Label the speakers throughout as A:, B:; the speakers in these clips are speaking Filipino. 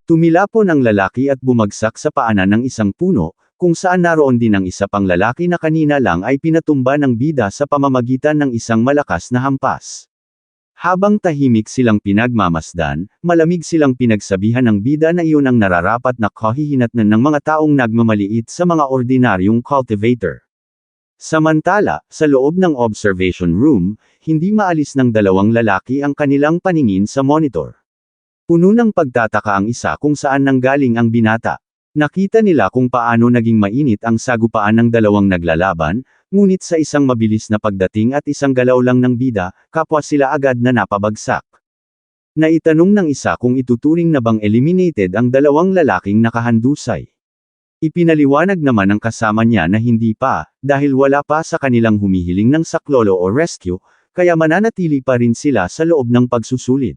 A: Tumilapon ang lalaki at bumagsak sa paanan ng isang puno, kung saan naroon din ang isa pang lalaki na kanina lang ay pinatumba ng bida sa pamamagitan ng isang malakas na hampas. Habang tahimik silang pinagmamasdan, malamig silang pinagsabihan ng bida na iyon ang nararapat na kahihinatnan ng mga taong nagmamaliit sa mga ordinaryong cultivator. Samantala, sa loob ng observation room, hindi maalis ng dalawang lalaki ang kanilang paningin sa monitor. Puno ng pagtataka ang isa kung saan nanggaling ang binata. Nakita nila kung paano naging mainit ang sagupaan ng dalawang naglalaban, ngunit sa isang mabilis na pagdating at isang galaw lang ng bida, kapwa sila agad na napabagsak. Naitanong ng isa kung ituturing na bang eliminated ang dalawang lalaking nakahandusay. Ipinaliwanag naman ng kasama niya na hindi pa, dahil wala pa sa kanilang humihiling ng saklolo o rescue, kaya mananatili pa rin sila sa loob ng pagsusulit.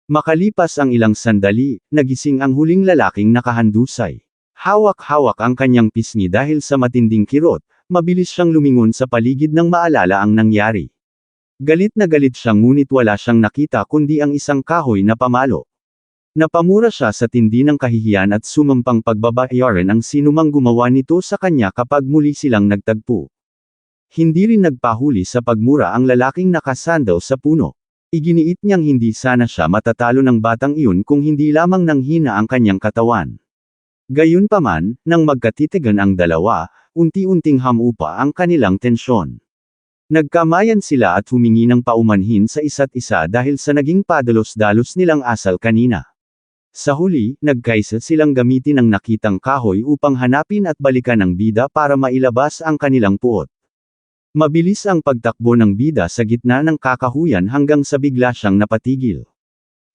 A: Makalipas ang ilang sandali, nagising ang huling lalaking nakahandusay. Hawak-hawak ang kanyang pisngi dahil sa matinding kirot, mabilis siyang lumingon sa paligid nang maalala ang nangyari. Galit na galit siya ngunit wala siyang nakita kundi ang isang kahoy na pamalo. Napamura siya sa tindi ng kahihiyan at sumampang pagbabayaran ang sinumang gumawa nito sa kanya kapag muli silang nagtagpo. Hindi rin nagpahuli sa pagmura ang lalaking nakasandal sa puno. Iginiit niyang hindi sana siya matatalo ng batang iyon kung hindi lamang nanghina ang kanyang katawan. Gayunpaman, nang magkatitigan ang dalawa, unti-unting hamupa ang kanilang tensyon. Nagkamayan sila at humingi ng paumanhin sa isa't isa dahil sa naging padalos-dalos nilang asal kanina. Sa huli, nagkaisa silang gamitin ang nakitang kahoy upang hanapin at balikan ang bida para mailabas ang kanilang puot. Mabilis ang pagtakbo ng bida sa gitna ng kakahuyan hanggang sa bigla siyang napatigil.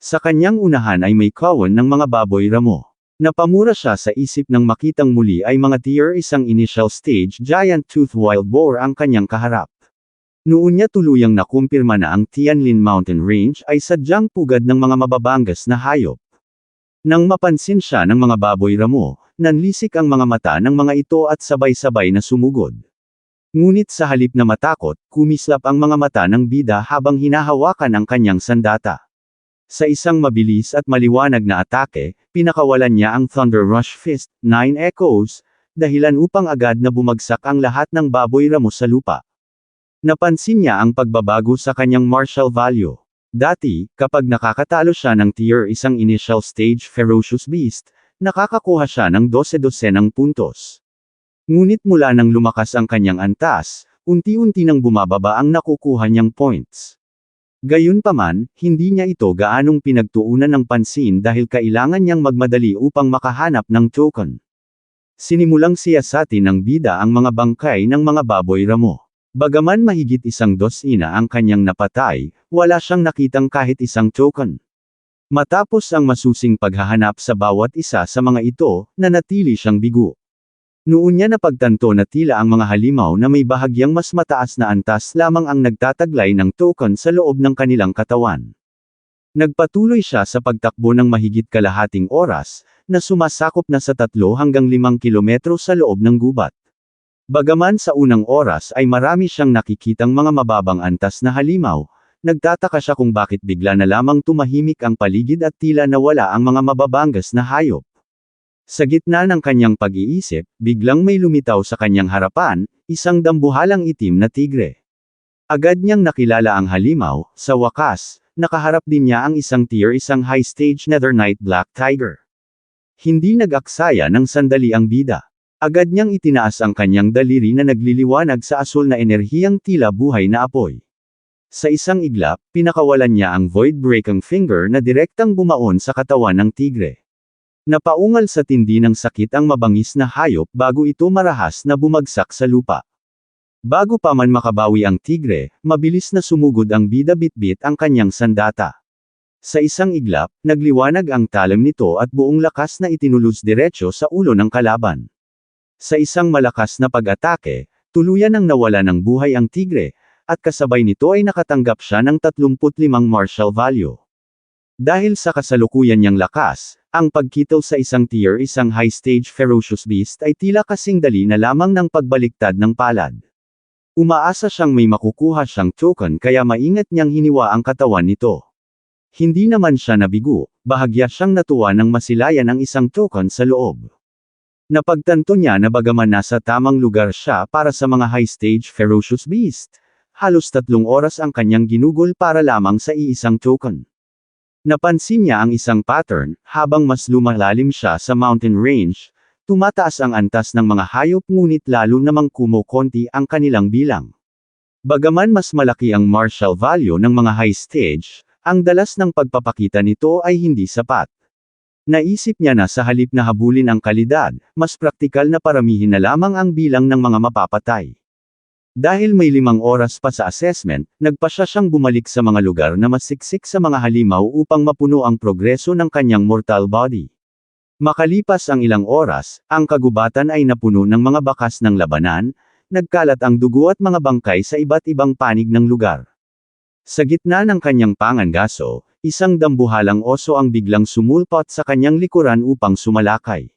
A: Sa kanyang unahan ay may kawan ng mga baboy ramo. Napamura siya sa isip nang makitang muli ay mga tier isang initial stage giant tooth wild boar ang kanyang kaharap. Noon niya tuluyang nakumpirma na ang Tianlin Mountain Range ay sadyang pugad ng mga mababangas na hayop. Nang mapansin siya ng mga baboy ramo, nanlisik ang mga mata ng mga ito at sabay-sabay na sumugod. Ngunit sa halip na matakot, kumislap ang mga mata ng bida habang hinahawakan ang kanyang sandata. Sa isang mabilis at maliwanag na atake, pinakawalan niya ang Thunder Rush Fist, 9 Echoes, dahilan upang agad na bumagsak ang lahat ng baboy ramo sa lupa. Napansin niya ang pagbabago sa kanyang martial value. Dati, kapag nakakatalo siya ng tier isang initial stage Ferocious Beast, nakakakuha siya ng 12 ng puntos. Ngunit mula nang lumakas ang kanyang antas, unti-unti nang bumababa ang nakukuha niyang points. Gayunpaman, hindi niya ito gaanong pinagtuunan ng pansin dahil kailangan niyang magmadali upang makahanap ng token. Sinimulang siyasatin ng bida ang mga bangkay ng mga baboy ramo. Bagaman mahigit 100 ang kanyang napatay, wala siyang nakitang kahit isang token. Matapos ang masusing paghahanap sa bawat isa sa mga ito, nanatili siyang bigo. Noon niya napagtanto na tila ang mga halimaw na may bahagyang mas mataas na antas lamang ang nagtataglay ng token sa loob ng kanilang katawan. Nagpatuloy siya sa pagtakbo ng mahigit kalahating oras, na sumasakop na sa 3 hanggang 5 kilometro sa loob ng gubat. Bagaman sa unang oras ay marami siyang nakikitang mga mababang antas na halimaw, nagtataka siya kung bakit bigla na lamang tumahimik ang paligid at tila nawala ang mga mababangas na hayop. Sa gitna ng kanyang pag-iisip, biglang may lumitaw sa kanyang harapan, isang dambuhalang itim na tigre. Agad niyang nakilala ang halimaw, sa wakas, nakaharap din niya ang isang tier isang high-stage Netherite Black Tiger. Hindi nag-aksaya ng sandali ang bida. Agad niyang itinaas ang kanyang daliri na nagliliwanag sa asul na enerhiyang tila buhay na apoy. Sa isang iglap, pinakawalan niya ang Void-Breaking Finger na direktang bumaon sa katawan ng tigre. Napaungal sa tindi ng sakit ang mabangis na hayop bago ito marahas na bumagsak sa lupa. Bago pa man makabawi ang tigre, mabilis na sumugod ang bida bitbit ang kanyang sandata. Sa isang iglap, nagliwanag ang talim nito at buong lakas na itinulus diretso sa ulo ng kalaban. Sa isang malakas na pag-atake, tuluyan ang nawala ng buhay ang tigre, at kasabay nito ay nakatanggap siya ng 35 martial value. Dahil sa kasalukuyan niyang lakas, ang pagkitaw sa isang tier isang high-stage Ferocious Beast ay tila kasing dali na lamang ng pagbaliktad ng palad. Umaasa siyang may makukuha siyang token kaya maingat niyang hiniwa ang katawan nito. Hindi naman siya nabigo, bahagya siyang natuwa nang masilayan ang isang token sa loob. Napagtanto niya na bagaman nasa tamang lugar siya para sa mga high-stage ferocious beast, halos 3 oras ang kanyang ginugol para lamang sa iisang token. Napansin niya ang isang pattern, habang mas lumalalim siya sa mountain range, tumataas ang antas ng mga hayop ngunit lalo namang kumukonti ang kanilang bilang. Bagaman mas malaki ang martial value ng mga high stage, ang dalas ng pagpapakita nito ay hindi sapat. Naisip niya na sa halip na habulin ang kalidad, mas praktikal na paramihin na lamang ang bilang ng mga mapapatay. Dahil may 5 oras pa sa assessment, nagpasya siyang bumalik sa mga lugar na mas siksik sa mga halimaw upang mapuno ang progreso ng kanyang mortal body. Makalipas ang ilang oras, ang kagubatan ay napuno ng mga bakas ng labanan, nagkalat ang dugo at mga bangkay sa iba't ibang panig ng lugar. Sa gitna ng kanyang pangangaso, isang dambuhalang oso ang biglang sumulpot sa kanyang likuran upang sumalakay.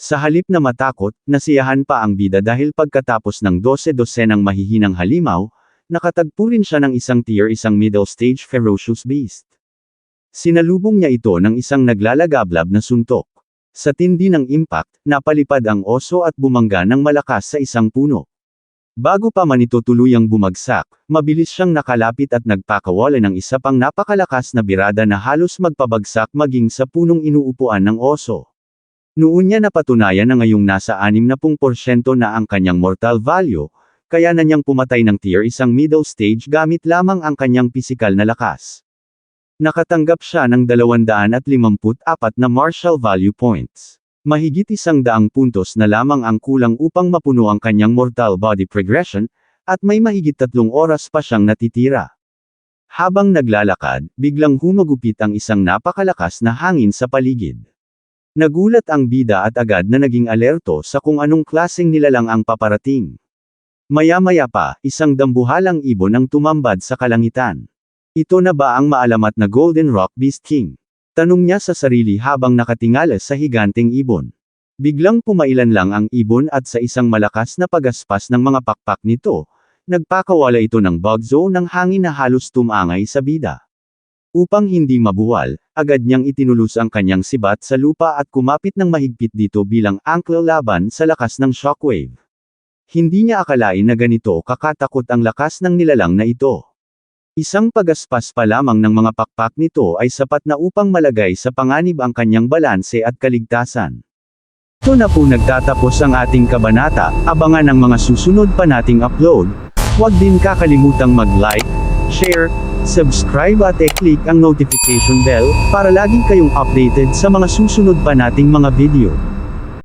A: Sa halip na matakot, nasiyahan pa ang bida dahil pagkatapos ng 12-dosenang mahihinang halimaw, nakatagpo rin siya ng isang tier 1 middle stage ferocious beast. Sinalubong niya ito ng isang naglalagablab na suntok. Sa tindi ng impact, napalipad ang oso at bumangga ng malakas sa isang puno. Bago pa man ito tuluyang bumagsak, mabilis siyang nakalapit at nagpakawala ng isa pang napakalakas na birada na halos magpabagsak maging sa punong inuupuan ng oso. Noon niya napatunayan na ngayong nasa 60% na ang kanyang mortal value, kaya na niyang pumatay ng tier 1 middle stage gamit lamang ang kanyang pisikal na lakas. Nakatanggap siya ng 254 na martial value points. Mahigit 100 puntos na lamang ang kulang upang mapuno ang kanyang mortal body progression, at may mahigit 3 oras pa siyang natitira. Habang naglalakad, biglang humagupit ang isang napakalakas na hangin sa paligid. Nagulat ang bida at agad na naging alerto sa kung anong klaseng nilalang ang paparating. Maya-maya pa, isang dambuhalang ibon ang tumambad sa kalangitan. Ito na ba ang maalamat na Golden Rock Beast King? Tanong niya sa sarili habang nakatingala sa higanteng ibon. Biglang pumailan lang ang ibon at sa isang malakas na pagaspas ng mga pakpak nito, nagpakawala ito ng bugzo ng hangin na halos tumangay sa bida. Upang hindi mabuwal, agad niyang itinulus ang kanyang sibat sa lupa at kumapit ng mahigpit dito bilang angkla laban sa lakas ng shockwave. Hindi niya akalain na ganito kakatakot ang lakas ng nilalang na ito. Isang pagaspas pa lamang ng mga pakpak nito ay sapat na upang malagay sa panganib ang kanyang balanse at kaligtasan. Ito na po nagtatapos ang ating kabanata, abangan ang mga susunod pa nating upload. Huwag din kakalimutang mag-like, share, subscribe at i-click ang notification bell para lagi kayong updated sa mga susunod pa nating mga video.